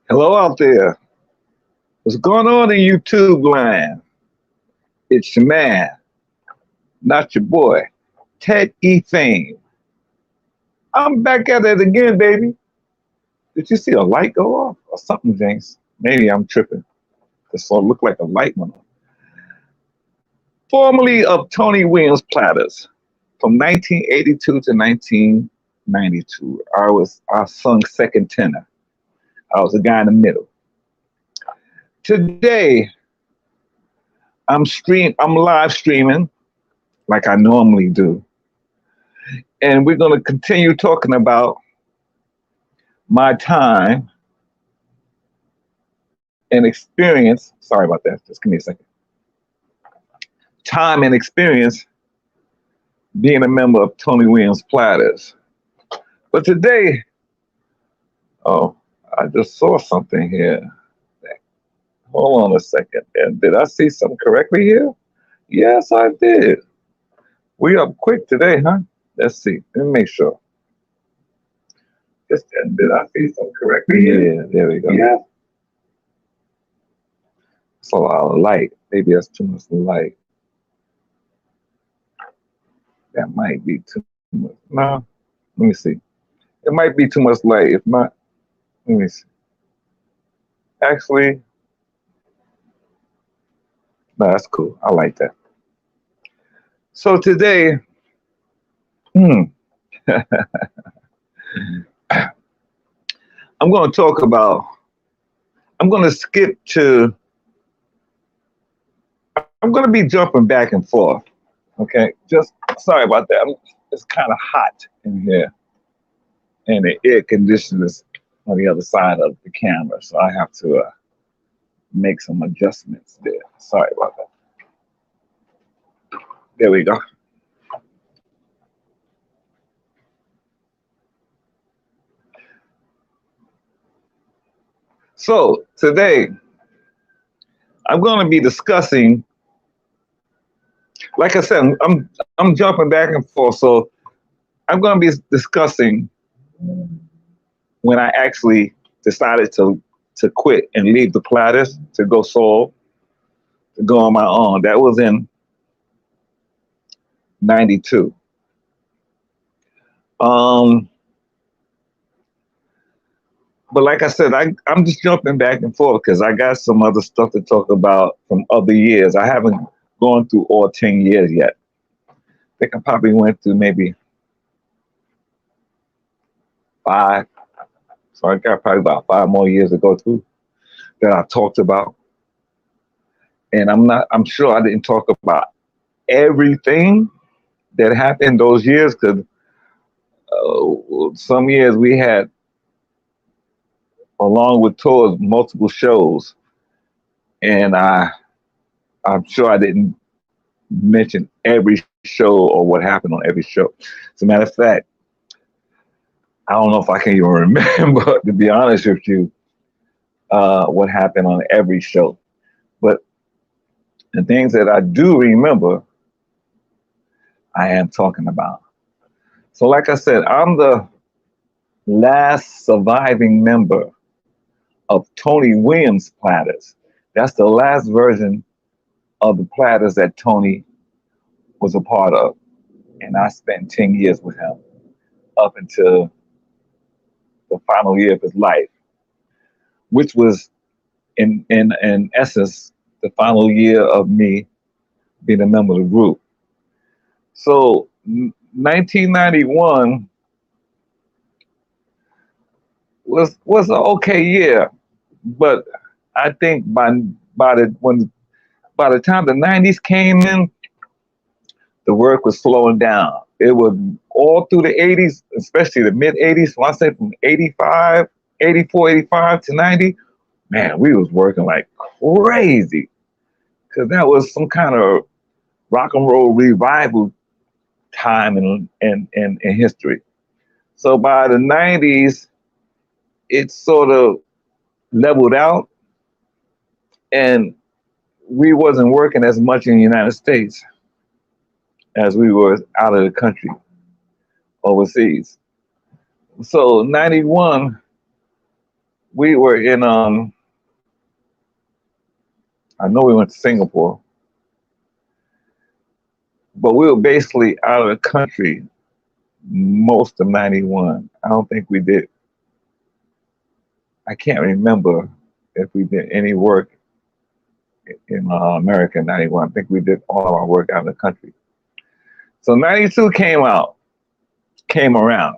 Hello out there. What's going on in YouTube land? It's your man, not your boy, Ted E. Fame. I'm back at it again, baby. Did you see a light go off or something, James? Maybe I'm tripping. It sort of looked like a light went on. Formerly of Tony Williams Platters, from 1982 to 1992, I sung second tenor. I was the guy in the middle. Today, I'm live streaming like I normally do. And we're going to continue talking about my time and experience. Sorry about that. Just give me a second. Time and experience being a member of Tony Williams Platters. But today, oh, I just saw something here. Hold on a second. And did I see something correctly here? Yes, I did. We up quick today, huh? Let's see. Let me make sure. Did I see something correctly here? Yeah, there we go. Yeah. It's a lot of light. Maybe that's too much light. That might be too much. No, let me see. It might be too much light. If not, let me see. Actually, no, that's cool. I like that. So today, I'm going to talk about, I'm going to skip to, I'm going to be jumping back and forth. Okay, just sorry about that. It's kind of hot in here, and the air conditioner is on the other side of the camera, so I have to make some adjustments there. Sorry about that. There we go. So today, I'm going to be discussing. Like I said, I'm jumping back and forth, so I'm going to be discussing when I actually decided to quit and leave the Platters to go solo, to go on my own. That was in '92. But like I said, I'm just jumping back and forth because I got some other stuff to talk about from other years. I haven't gone through all 10 years yet. I think I probably went through maybe 5. So I got probably about 5 more years to go through that I talked about. And I'm sure I didn't talk about everything that happened those years because some years we had, along with tours, multiple shows. And I'm sure I didn't mention every show or what happened on every show. As a matter of fact, I don't know if I can even remember, to be honest with you, what happened on every show. But the things that I do remember, I am talking about. So like I said, I'm the last surviving member of Tony Williams Platters. That's the last version of the Platters that Tony was a part of. And I spent 10 years with him up until the final year of his life, which was in essence the final year of me being a member of the group. So 1991 was an okay year, but I think by the time the 90s came in, the work was slowing down. It was all through the 80s, especially the mid 80s. When I say from 85, 84, 85 to 90, man, we was working like crazy because that was some kind of rock and roll revival time in history. So by the 90s, it sort of leveled out and we wasn't working as much in the United States as we were out of the country, overseas. So 91 we were in I know we went to Singapore, but we were basically out of the country most of '91. I don't think we did. I can't remember if we did any work in America in '91. I think we did all of our work out of the country. So '92 came around.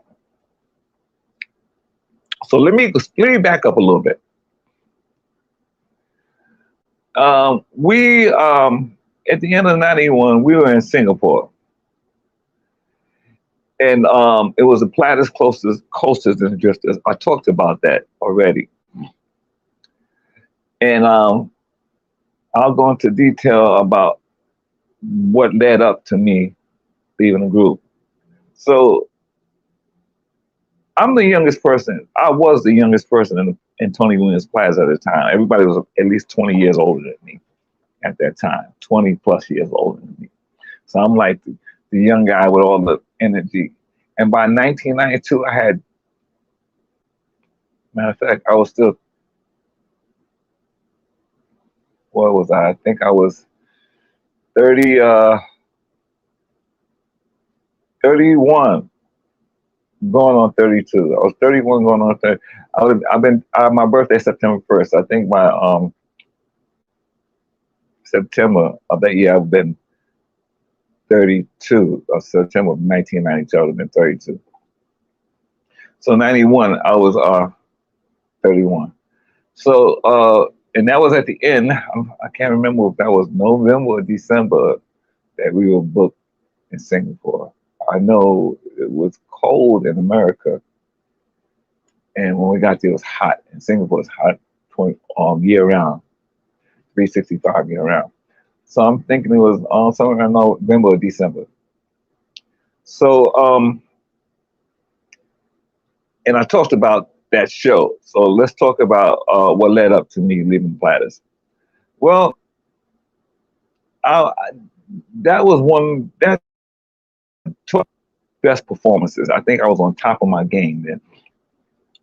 So let me back up a little bit. We at the end of '91, we were in Singapore, and it was the Platters coasters and drifters. I talked about that already, and I'll go into detail about what led up to me leaving the group. So I'm the youngest person. I was the youngest person in Tony Williams Platters at the time. Everybody was at least 20 years older than me at that time, 20 plus years older than me. So I'm like the young guy with all the energy. And by 1992, I had, matter of fact, I was still, what was I? I think I was 31, going on 32. I was 31 going on 30. My birthday September 1st. I think by September of that year, I've been 32. Of September of 1992, I would have been 32. So 91, I was 31. So, and that was at the end. I can't remember if that was November or December that we were booked in Singapore. I know it was cold in America, and when we got there, it was hot. In Singapore, it's hot year round, 365 year round. So I'm thinking it was somewhere in November or December. So, and I talked about that show. So let's talk about what led up to me leaving Platters. Well, that was that best performances. I think I was on top of my game then.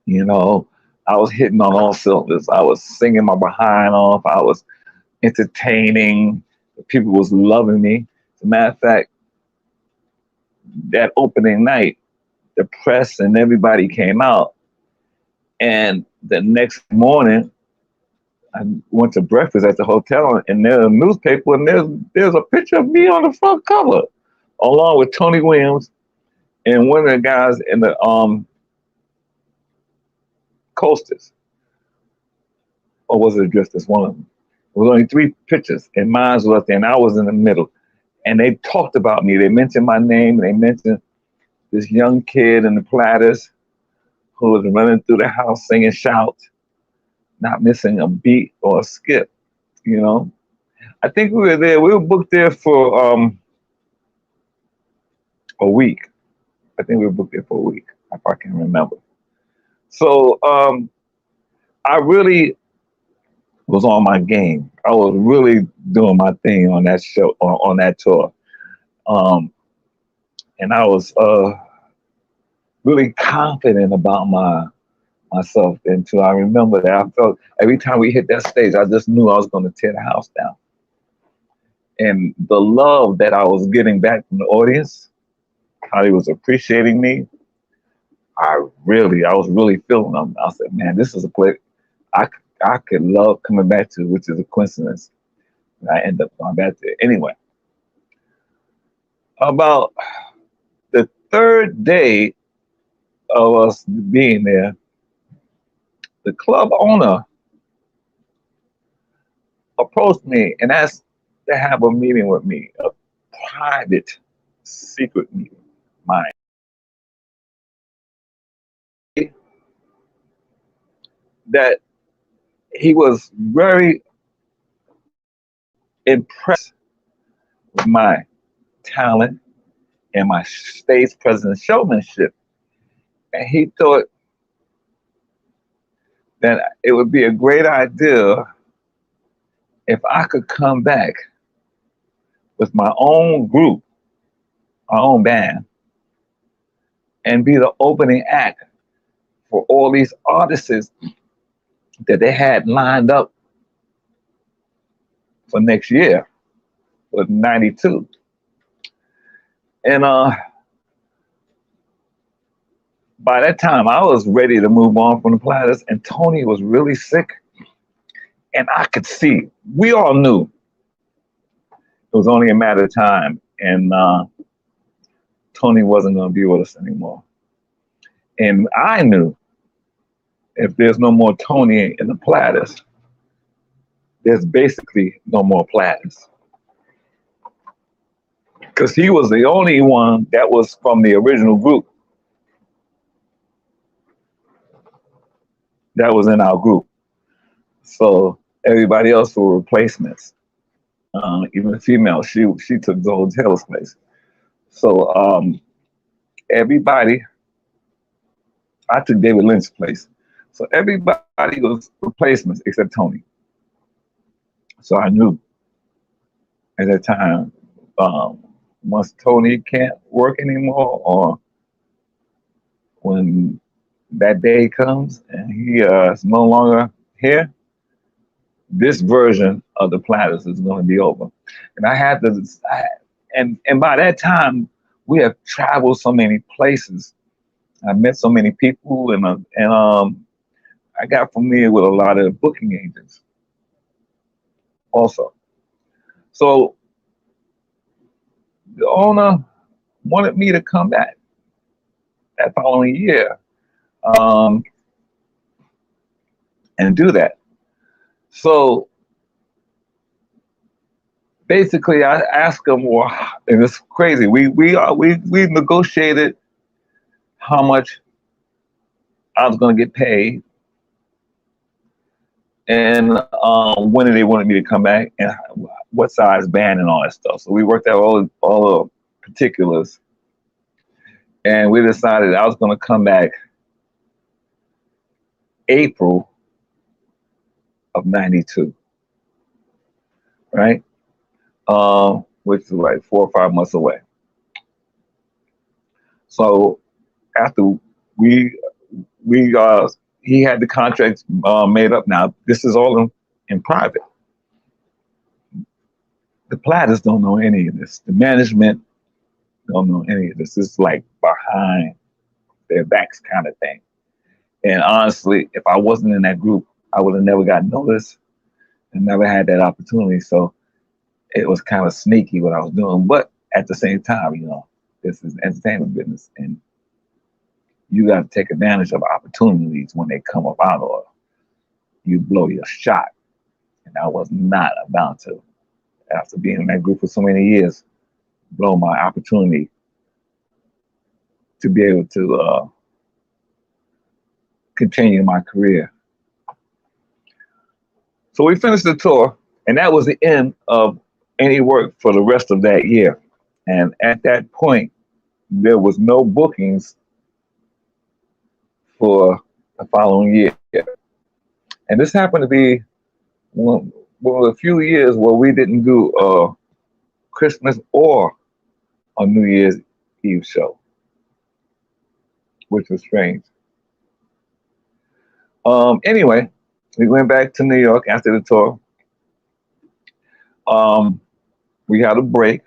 You know, I was hitting on all cylinders. I was singing my behind off. I was entertaining. People was loving me. As a matter of fact, that opening night, the press and everybody came out. And the next morning, I went to breakfast at the hotel, and there's a newspaper, and there's a picture of me on the front cover, along with Tony Williams and one of the guys in the coasters. Or was it the drifters? One of them. There was only 3 pictures, and mine was up there, and I was in the middle. And they talked about me. They mentioned my name, and they mentioned this young kid in the Platters who was running through the house singing Shout, not missing a beat or a skip, you know. I think we were booked there for a week. I think we were booked there for a week, if I can remember. So I really was on my game. I was really doing my thing on that show, on that tour. And I was really confident about myself until I remember that I felt every time we hit that stage, I just knew I was going to tear the house down. And the love that I was getting back from the audience, how they was appreciating me, I was really feeling them. I said, man, this is a place I could love coming back to, which is a coincidence. And I end up going back there. Anyway, about the 3rd day of us being there, the club owner approached me and asked to have a meeting with me, a private, secret meeting, mine. That he was very impressed with my talent and my stage presence showmanship. And he thought that it would be a great idea if I could come back with my own group, my own band, and be the opening act for all these artists that they had lined up for next year, for 92. And by that time, I was ready to move on from the Platters, and Tony was really sick. And I could see, we all knew it was only a matter of time, and Tony wasn't going to be with us anymore. And I knew if there's no more Tony in the Platters, there's basically no more Platters. Because he was the only one that was from the original group that was in our group. So everybody else were replacements. Even the female, she took Zoe Taylor's place. So everybody, I took David Lynch's place. So everybody was replacements except Tony. So I knew at that time, once Tony can't work anymore, or when that day comes and he is no longer here, this version of the Platters is going to be over. And I had to decide. And by that time, we have traveled so many places. I met so many people, and I got familiar with a lot of booking agents also. So the owner wanted me to come back that following year and do that. So basically, I asked him, well, and it's crazy. We negotiated how much I was going to get paid, and when they wanted me to come back, and what size band and all that stuff. So we worked out all the particulars, and we decided I was going to come back April of 92, right? Which is like 4 or 5 months away. So after he had the contracts made up. Now this is all in private. The Platters don't know any of this. The management don't know any of this. It's like behind their backs kind of thing. And honestly, if I wasn't in that group, I would have never gotten noticed and never had that opportunity. So it was kind of sneaky what I was doing. But at the same time, you know, this is entertainment business, and you got to take advantage of opportunities when they come about, or you blow your shot. And I was not about to, after being in that group for so many years, blow my opportunity to be able to continue my career. So we finished the tour, and that was the end of any work for the rest of that year. And at that point, there was no bookings for the following year. And this happened to be one of a few years where we didn't do Christmas or a New Year's Eve show, which was strange. Anyway, we went back to New York after the tour. We had a break.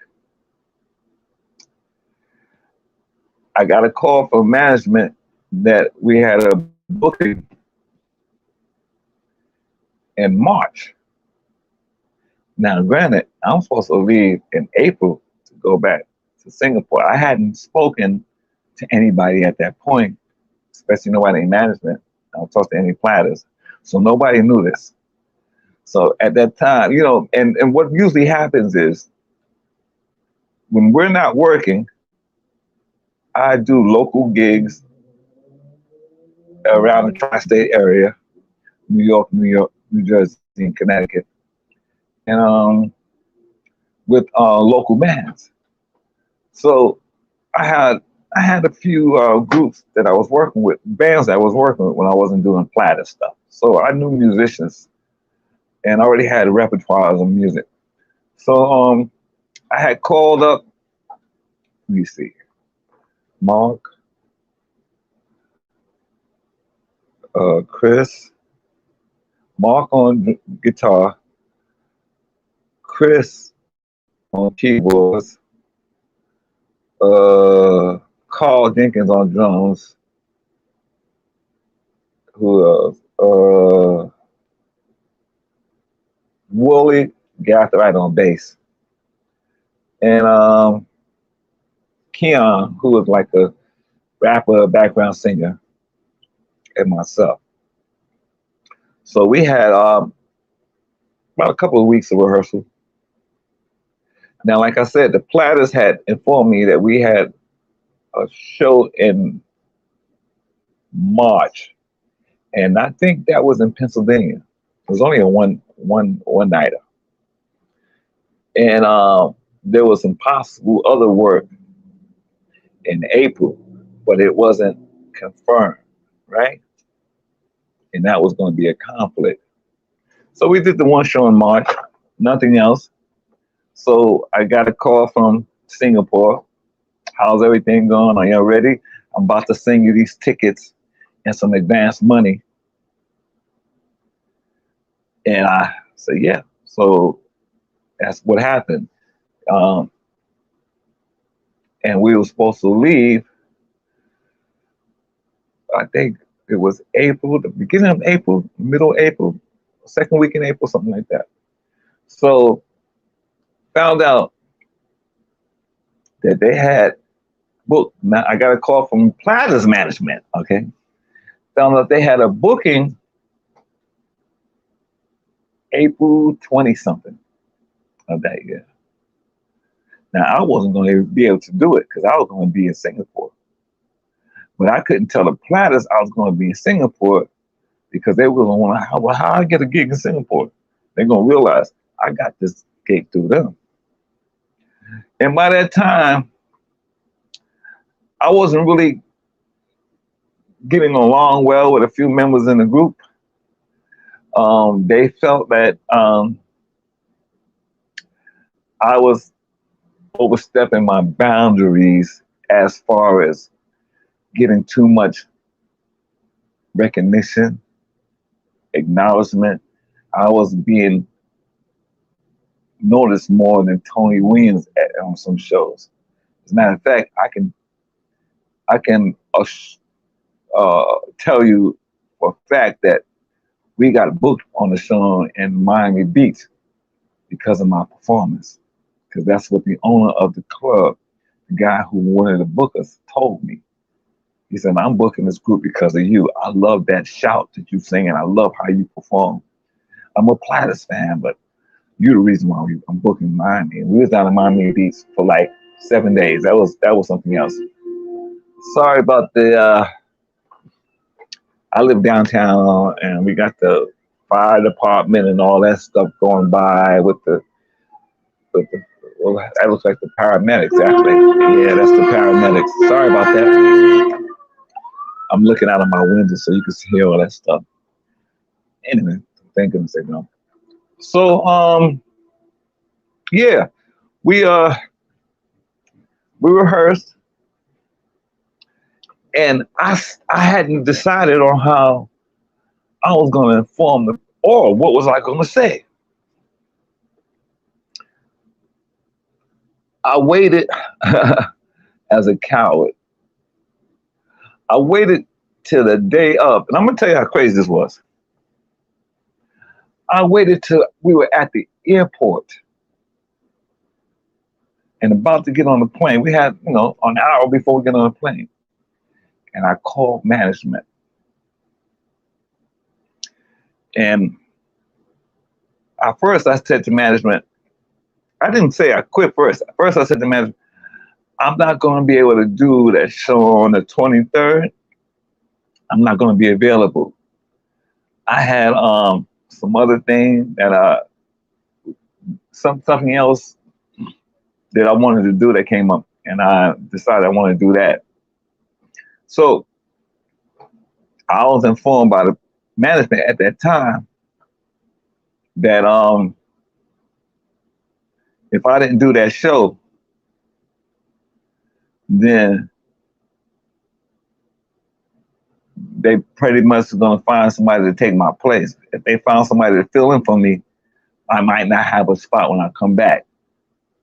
I got a call from management that we had a booking in March. Now, granted, I'm supposed to leave in April to go back to Singapore. I hadn't spoken to anybody at that point, especially nobody in management. I don't talk to any Platters. So nobody knew this. So at that time, you know, and what usually happens is when we're not working, I do local gigs around the tri-state area, New York, New Jersey, and Connecticut, and with local bands. So I had a few groups that I was working with, bands that I was working with when I wasn't doing Platter stuff. So I knew musicians and already had repertoires of music. So I had called up, let me see, Mark, Chris, Mark on guitar, Chris on keyboards, uh, Carl Jenkins on drums, who else? Wooly Gathright on bass, and Keon, who was like a rapper, background singer, and myself. So we had about a couple of weeks of rehearsal. Now, like I said, the Platters had informed me that we had a show in March, and I think that was in Pennsylvania. It was only a one nighter, and there was some possible other work in April, but it wasn't confirmed, right? And that was going to be a conflict. So we did the one show in March, nothing else. So I got a call from Singapore. How's everything going? Are you ready? I'm about to send you these tickets and some advance money. And I said, yeah. So that's what happened. Um, and we were supposed to leave, I think it was April, the beginning of April, middle of April, second week in April, something like that. So found out that they had booked. Now I got a call from Platters management, okay? Found out they had a booking April 20 something of that year. Now I wasn't going to be able to do it because I was going to be in Singapore. But I couldn't tell the Platters I was going to be in Singapore because they were going to want to, well, how I get a gig in Singapore? They're going to realize I got this gig through them. And by that time, I wasn't really getting along well with a few members in the group. They felt that I was overstepping my boundaries as far as getting too much recognition, acknowledgement. I was being noticed more than Tony Williams on some shows. As a matter of fact, I can tell you for a fact that we got booked on the show in Miami Beach because of my performance. Because that's what the owner of the club, the guy who wanted to book us, told me. He said, I'm booking this group because of you. I love that shout that you sing, and I love how you perform. I'm a Platters fan, but you're the reason why I'm booking Miami. And we was down in Miami Beach for like 7 days. That was something else. Sorry about the. I live downtown, and we got the fire department and all that stuff going by with the. Well, that looks like the paramedics, actually. Yeah, that's the paramedics. Sorry about that. I'm looking out of my window so you can hear all that stuff. Anyway, thank goodness they know. So, yeah, we rehearsed, and I hadn't decided on how I was going to inform them or what was I going to say. I waited as a coward. I waited till the day of, and I'm gonna tell you how crazy this was. I waited till we were at the airport and about to get on the plane. We had, an hour before we get on the plane. And I called management. And at first I said to management, I didn't say I quit first. At first I said to management, I'm not going to be able to do that show on the 23rd. I'm not going to be available. I had some other thing that something else that I wanted to do that came up, and I decided I want to do that. So I was informed by the management at that time that if I didn't do that show, then they pretty much are going to find somebody to take my place. If they found somebody to fill in for me, I might not have a spot when I come back.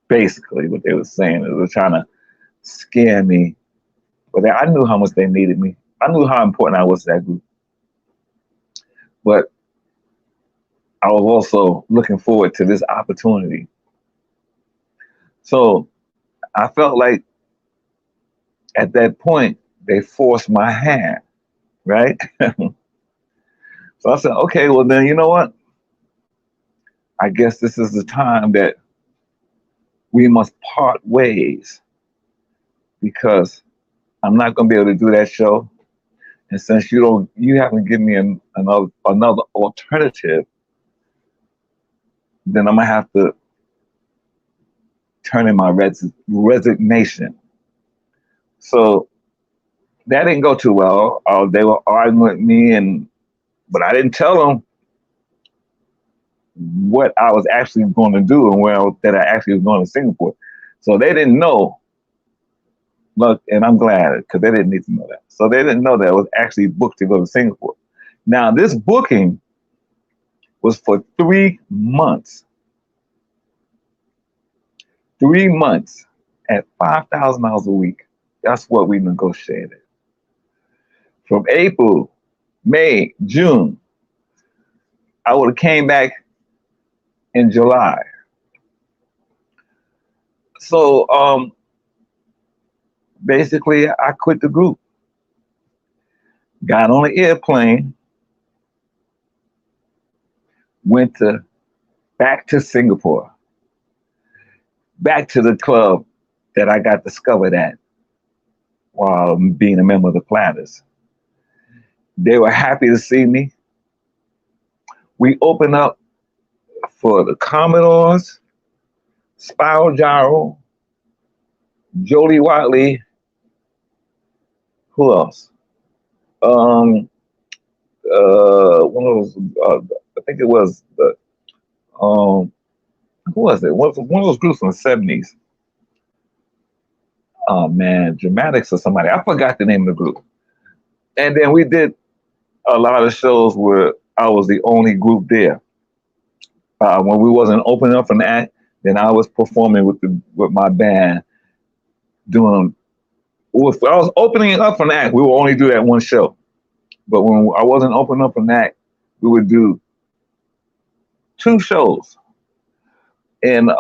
Basically, what they were saying, they were trying to scare me. But I knew how much they needed me. I knew how important I was to that group. But I was also looking forward to this opportunity. So I felt like at that point, they forced my hand, right? So I said, okay, well then, you know what? I guess this is the time that we must part ways, because I'm not going to be able to do that show. And since you haven't given me another alternative, then I'm going to have to turn in my resignation. So that didn't go too well. They were arguing with me, but I didn't tell them what I was actually going to do and that I actually was going to Singapore. So they didn't know. Look, and I'm glad, because they didn't need to know that. So they didn't know that I was actually booked to go to Singapore. Now, this booking was for 3 months. 3 months at $5,000 a week. That's what we negotiated. From April, May, June, I would have came back in July. So basically, I quit the group. Got on an airplane, went back to Singapore, back to the club that I got discovered at while being a member of the Platters. They were happy to see me. We opened up for the Commodores, Spiral Gyro, Jody Watley. Who else? One of those. I think it was the. Who was it? One of those groups from the '70s. Oh man, Dramatics or somebody. I forgot the name of the group. And then we did a lot of shows where I was the only group there. When we wasn't opening up for an act, then I was performing with my band, doing. If I was opening up for an act, we would only do that one show. But when I wasn't opening up for an act, we would do 2 shows, and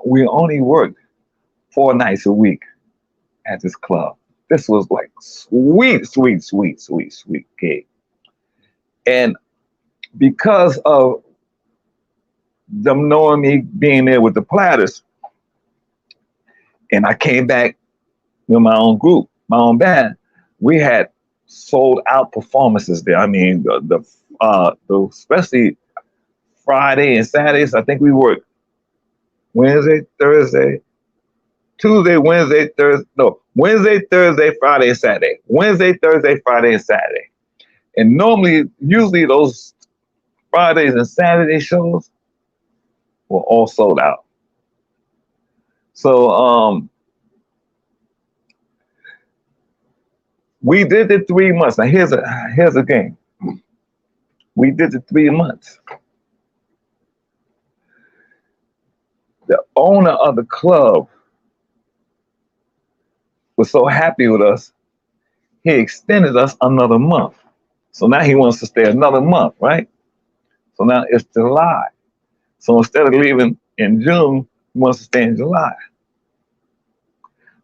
we only worked 4 nights a week at this club. This was like sweet gig. And because of them knowing me being there with the Platters, and I came back with my own group, my own band, we had sold out performances there. I mean, the especially Friday and Saturdays, I think we worked Wednesday, Thursday, Tuesday, Wednesday, Thursday, no, Wednesday, Thursday, Friday, and Saturday. Wednesday, Thursday, Friday, and Saturday. And usually those Fridays and Saturday shows were all sold out. So we did the 3 months. Now here's a game. We did the 3 months. The owner of the club was so happy with us, he extended us another month. So now he wants to stay another month, right? So now it's July. So instead of leaving in June, he wants to stay in July.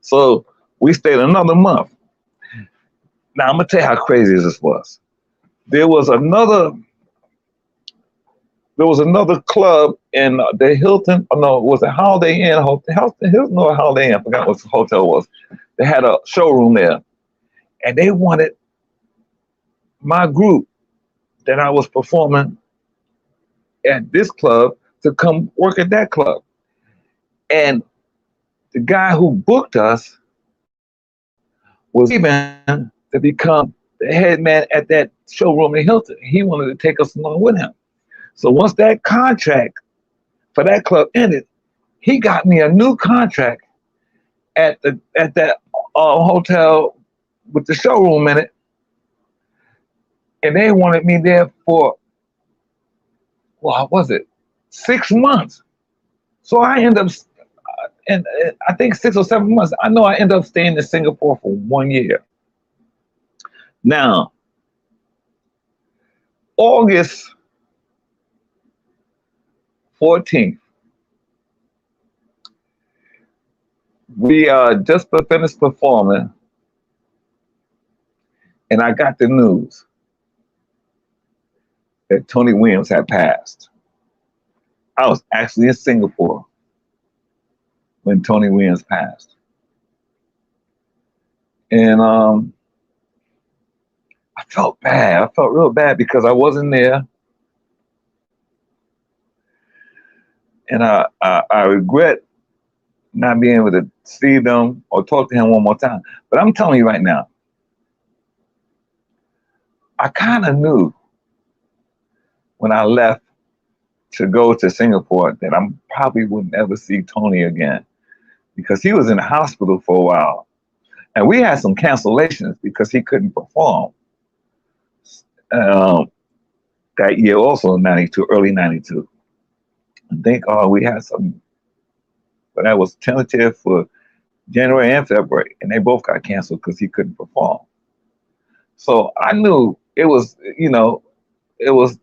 So we stayed another month. Now I'm gonna tell you how crazy this was. There was another club in the Hilton. Oh no, was it Holiday Inn? Hilton or Holiday Inn? I forgot what the hotel was. They had a showroom there, and they wanted my group that I was performing at this club to come work at that club. And the guy who booked us was leaving to become the head man at that showroom in Hilton. He wanted to take us along with him. So once that contract for that club ended, he got me a new contract at that hotel with the showroom in it. and they wanted me there for, well, was it 6 months? So I end up, and I think 6 or 7 months. I know I end up staying in Singapore for 1 year. Now, August 14th, we just finished performing, and I got the news that Tony Williams had passed. I was actually in Singapore when Tony Williams passed. And I felt bad. I felt real bad because I wasn't there. And I regret not being able to see them or talk to him one more time. But I'm telling you right now, I kind of knew when I left to go to Singapore that I probably wouldn't ever see Tony again, because he was in the hospital for a while. And we had some cancellations because he couldn't perform that year, also in 92, early 92. I think we had some, but that was tentative for January and February, and they both got canceled because he couldn't perform. So I knew it was, it was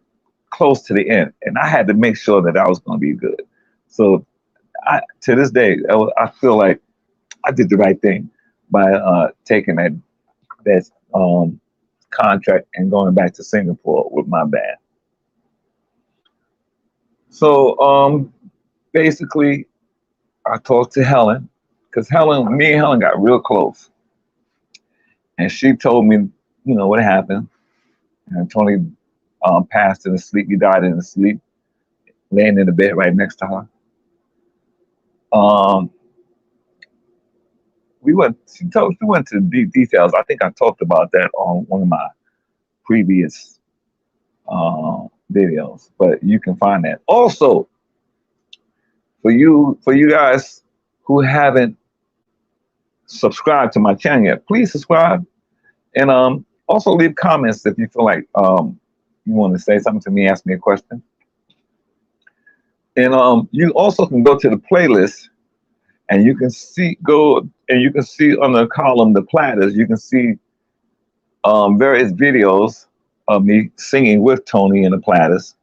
close to the end, and I had to make sure that I was going to be good. So to this day, I feel like I did the right thing by taking that contract and going back to Singapore with my band. So basically, I talked to Helen, because me and Helen got real close, and she told me, what happened. And Tony passed in his sleep. He died in his sleep, laying in the bed right next to her. She went to deep details. I think I talked about that on one of my previous videos, but you can find that. Also, for you guys who haven't subscribed to my channel yet, please subscribe, and also leave comments if you feel like you want to say something to me, ask me a question. And you also can go to the playlist, and you can see on the column, the platters, you can see various videos of me singing with Tony in the platters.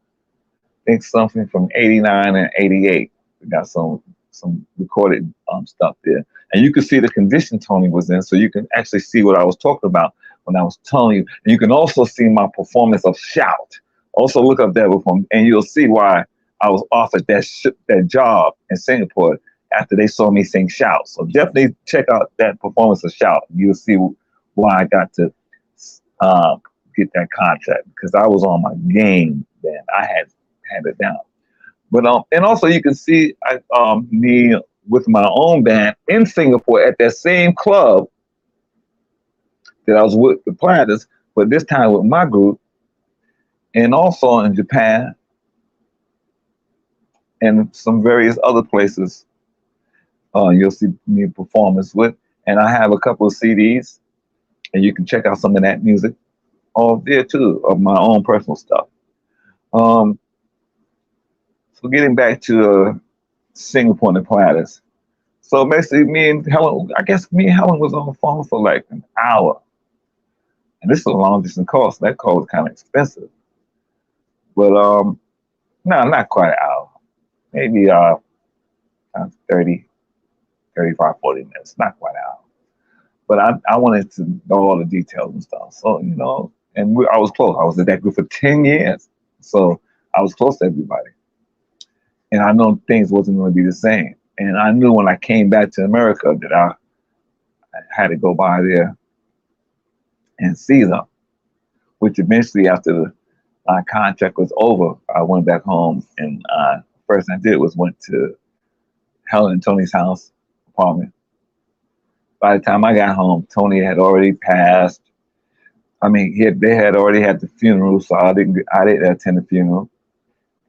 I think something from 89 and 88. We got some recorded stuff there. And you can see the condition Tony was in, so you can actually see what I was talking about when I was telling you. And you can also see my performance of Shout. Also look up that performance, and you'll see why I was offered that job in Singapore after they saw me sing Shout. So definitely check out that performance of Shout. You'll see why I got to get that contract, because I was on my game then. I had it down. But and also you can see me with my own band in Singapore at that same club that I was with the Platters, but this time with my group, and also in Japan and some various other places. You'll see me performance with, and I have a couple of CDs, and you can check out some of that music all there too, of my own personal stuff. So getting back to Singapore and the Platters. So basically me and Helen was on the phone for like an hour. And this is a long distance call, so that call was kind of expensive. But no, not quite an hour. Maybe 30, 35, 40 minutes, not quite an hour. But I wanted to know all the details and stuff. So, and I was close. I was in that group for 10 years. So I was close to everybody. And I know things wasn't going to be the same. And I knew when I came back to America that I had to go by there and see them, which eventually after my contract was over, I went back home, and first thing I did was went to Helen and Tony's house apartment. By the time I got home, Tony had already passed. I mean, they had already had the funeral, so I didn't attend the funeral,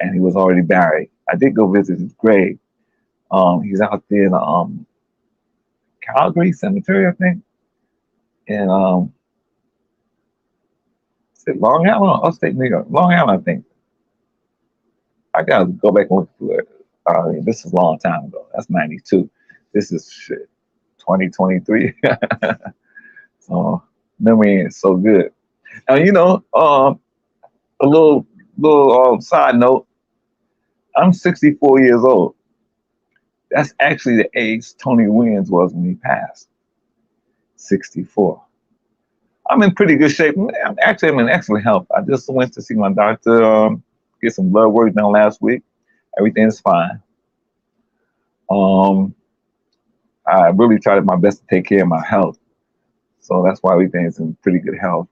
and he was already buried. I did go visit his grave. He's out there in Calgary Cemetery, I think, and Is it Long Island or upstate New York? Long Island, I think. I gotta go back and look for it. This is a long time ago. That's 92. This is shit, 2023. So memory ain't so good. And a little side note. I'm 64 years old. That's actually the age Tony Williams was when he passed. 64. I'm in pretty good shape. I'm in excellent health. I just went to see my doctor, get some blood work done last week. Everything's fine. I really tried my best to take care of my health. So that's why everything's in pretty good health.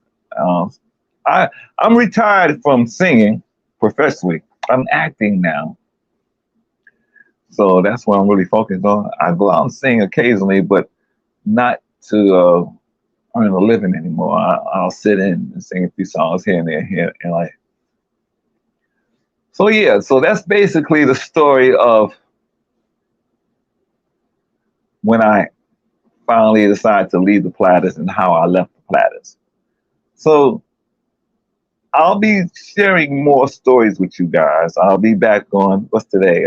I'm retired from singing professionally. I'm acting now. So that's what I'm really focused on. I go out and sing occasionally, but not to earn a living anymore. I'll sit in and sing a few songs here and there, and like. So yeah, so that's basically the story of when I finally decided to leave the Platters and how I left the Platters. So I'll be sharing more stories with you guys. I'll be back on, what's today?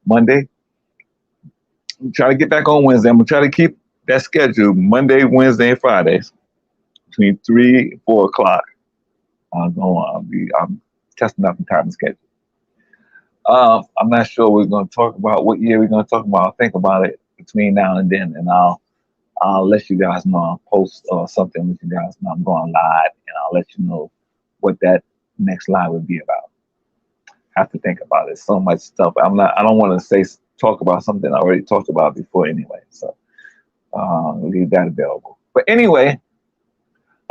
Monday. I'm trying to get back on Wednesday. I'm gonna try to keep that schedule Monday, Wednesday, and Fridays between 3 and 4 o'clock. I'm testing out the time schedule. I'm not sure we're going to talk about what year we're going to talk about. I'll think about it between now and then, and I'll let you guys know. I'll post something with you guys know I'm going live, and I'll let you know what that next live would be about. I have to think about it. So much stuff. I don't want to talk about something I already talked about before anyway. So leave that available. But anyway,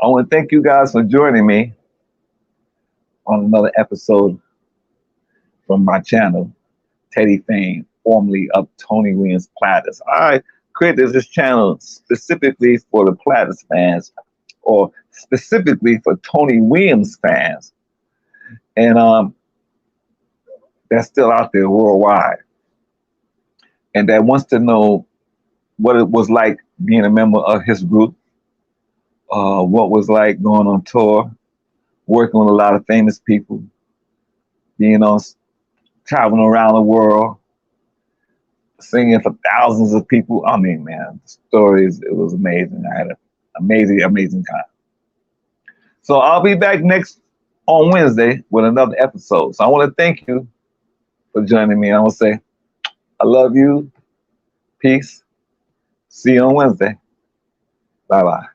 I want to thank you guys for joining me on another episode from my channel, Teddy Fame, formerly of Tony Williams Platters. I created this channel specifically for the Platters fans, or specifically for Tony Williams fans, and that's still out there worldwide, and that wants to know what it was like being a member of his group, what was like going on tour, working with a lot of famous people, traveling around the world, singing for thousands of people. I mean, man, the stories, it was amazing. I had an amazing time. So I'll be back on Wednesday with another episode. So I want to thank you for joining me. I want to say, I love you. Peace. See you on Wednesday. Bye-bye.